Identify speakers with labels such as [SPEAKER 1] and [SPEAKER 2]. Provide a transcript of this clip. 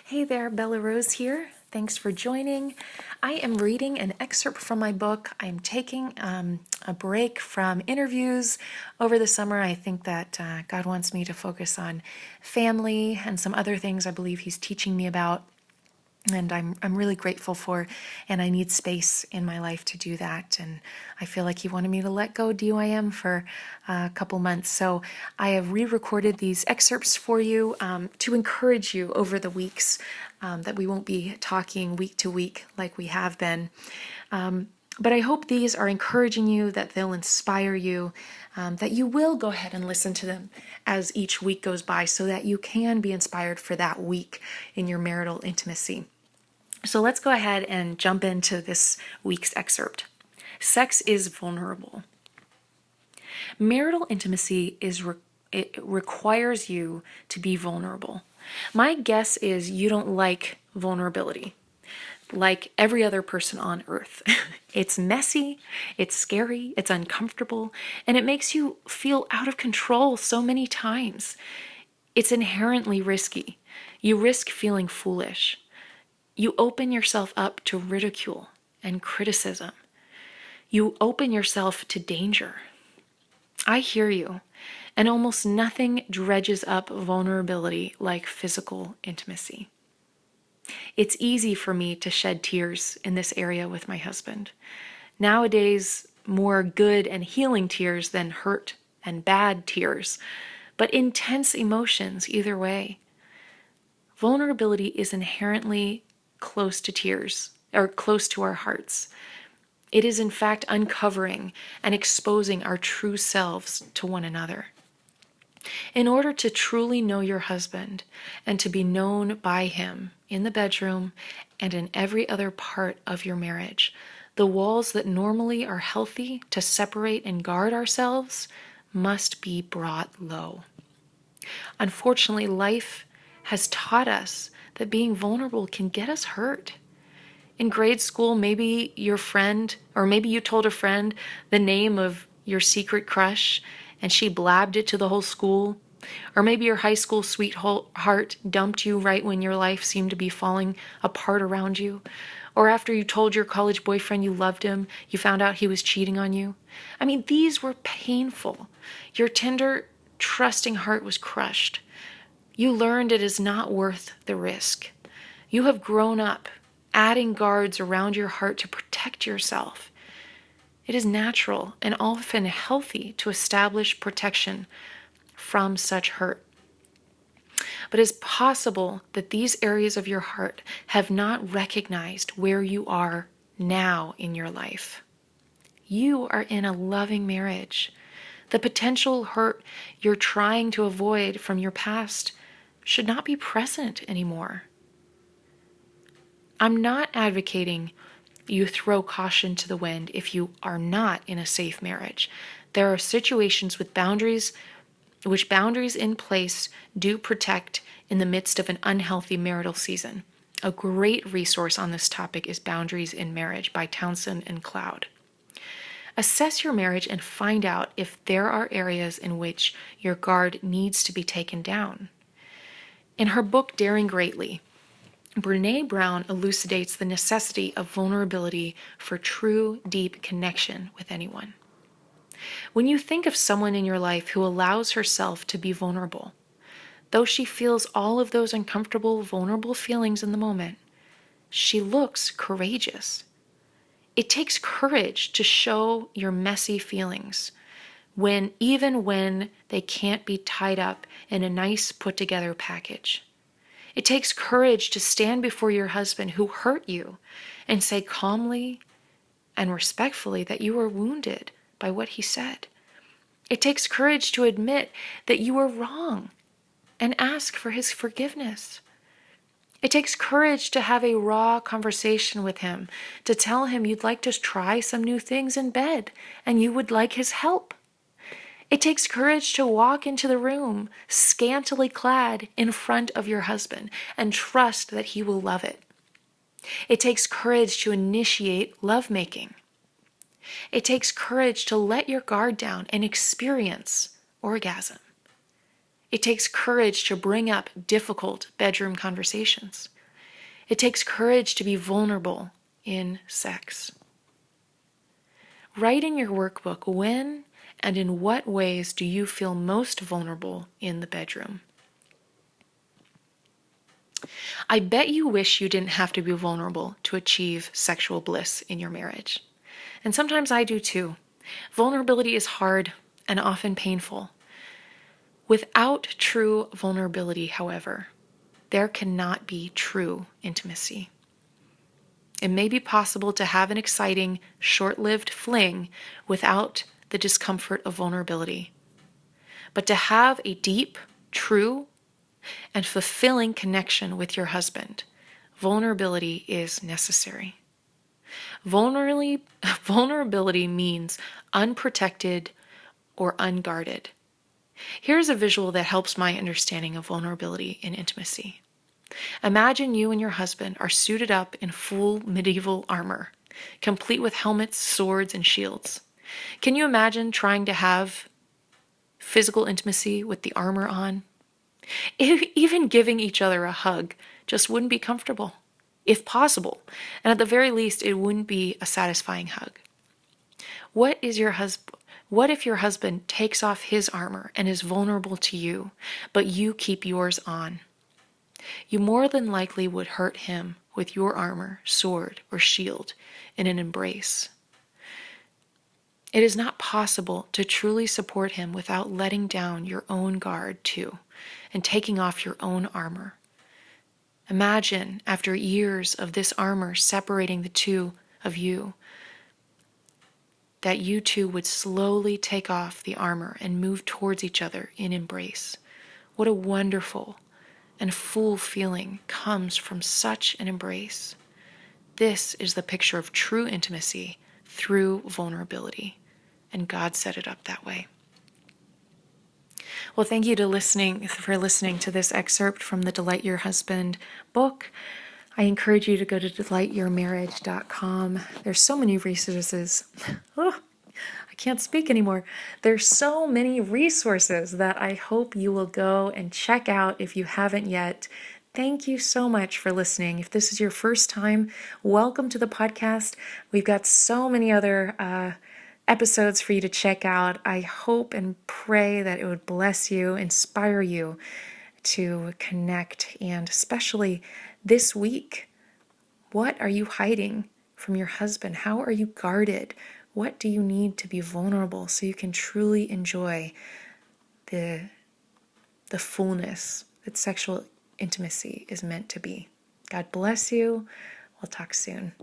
[SPEAKER 1] Hey there, Bella Rose here. Thanks for joining. I am reading an excerpt from my book. I'm taking a break from interviews over the summer. I think that God wants me to focus on family and some other things I believe He's teaching me about. And I'm really grateful for, and I need space in my life to do that. And I feel like He wanted me to let go DYM for a couple months. So I have re-recorded these excerpts for you to encourage you over the weeks that we won't be talking week to week like we have been. But I hope these are encouraging you, that they'll inspire you, that you will go ahead and listen to them as each week goes by so that you can be inspired for that week in your marital intimacy. So let's go ahead and jump into this week's excerpt. Sex is vulnerable. Marital intimacy it requires you to be vulnerable. My guess is you don't like vulnerability, like every other person on earth. It's messy, it's scary, it's uncomfortable, and it makes you feel out of control so many times. It's inherently risky. You risk feeling foolish. You open yourself up to ridicule and criticism. You open yourself to danger. I hear you, and almost nothing dredges up vulnerability like physical intimacy. It's easy for me to shed tears in this area with my husband. Nowadays, more good and healing tears than hurt and bad tears, but intense emotions either way. Vulnerability is inherently close to tears, or close to our hearts. It is in fact uncovering and exposing our true selves to one another. In order to truly know your husband and to be known by him in the bedroom and in every other part of your marriage, the walls that normally are healthy to separate and guard ourselves must be brought low. Unfortunately, life has taught us that being vulnerable can get us hurt. In grade school, maybe your friend, or maybe you told a friend the name of your secret crush and she blabbed it to the whole school. Or maybe your high school sweetheart dumped you right when your life seemed to be falling apart around you. Or after you told your college boyfriend you loved him, you found out he was cheating on you. I mean, these were painful. Your tender, trusting heart was crushed. You learned it is not worth the risk. You have grown up, adding guards around your heart to protect yourself. It is natural and often healthy to establish protection from such hurt. But it's possible that these areas of your heart have not recognized where you are now in your life. You are in a loving marriage. The potential hurt you're trying to avoid from your past should not be present anymore. I'm not advocating you throw caution to the wind if you are not in a safe marriage. There are situations with boundaries in place do protect in the midst of an unhealthy marital season. A great resource on this topic is Boundaries in Marriage by Townsend and Cloud. Assess your marriage and find out if there are areas in which your guard needs to be taken down. In her book, Daring Greatly, Brené Brown elucidates the necessity of vulnerability for true, deep connection with anyone. When you think of someone in your life who allows herself to be vulnerable, though she feels all of those uncomfortable, vulnerable feelings in the moment, she looks courageous. It takes courage to show your messy feelings, even when they can't be tied up in a nice put-together package. It takes courage to stand before your husband who hurt you and say calmly and respectfully that you were wounded by what he said. It takes courage to admit that you were wrong and ask for his forgiveness. It takes courage to have a raw conversation with him, to tell him you'd like to try some new things in bed and you would like his help. It takes courage to walk into the room, scantily clad, in front of your husband and trust that he will love it. It takes courage to initiate lovemaking. It takes courage to let your guard down and experience orgasm. It takes courage to bring up difficult bedroom conversations. It takes courage to be vulnerable in sex. Write in your workbook when and in what ways do you feel most vulnerable in the bedroom. I bet you wish you didn't have to be vulnerable to achieve sexual bliss in your marriage. And sometimes I do too. Vulnerability is hard and often painful. Without true vulnerability, however, there cannot be true intimacy. It may be possible to have an exciting, short-lived fling without the discomfort of vulnerability. But to have a deep, true, and fulfilling connection with your husband, vulnerability is necessary. Vulnerability means unprotected or unguarded. Here's a visual that helps my understanding of vulnerability in intimacy. Imagine you and your husband are suited up in full medieval armor, complete with helmets, swords, and shields. Can you imagine trying to have physical intimacy with the armor on? Even giving each other a hug just wouldn't be comfortable, if possible, and at the very least, it wouldn't be a satisfying hug. What if your husband takes off his armor and is vulnerable to you, but you keep yours on? You more than likely would hurt him with your armor, sword, or shield in an embrace. It is not possible to truly support him without letting down your own guard too, and taking off your own armor. Imagine, after years of this armor separating the two of you, that you two would slowly take off the armor and move towards each other in embrace. What a wonderful and full feeling comes from such an embrace. This is the picture of true intimacy through vulnerability, and God set it up that way. Well, thank you for listening to this excerpt from the Delight Your Husband book. I encourage you to go to delightyourmarriage.com. There's so many resources. Oh, I can't speak anymore. There's so many resources that I hope you will go and check out if you haven't yet. Thank you so much for listening. If this is your first time, welcome to the podcast. We've got so many other episodes for you to check out. I hope and pray that it would bless you, inspire you to connect, and especially this week, what are you hiding from your husband? How are you guarded? What do you need to be vulnerable so you can truly enjoy the fullness that sexual intimacy is meant to be? God bless you. We'll talk soon.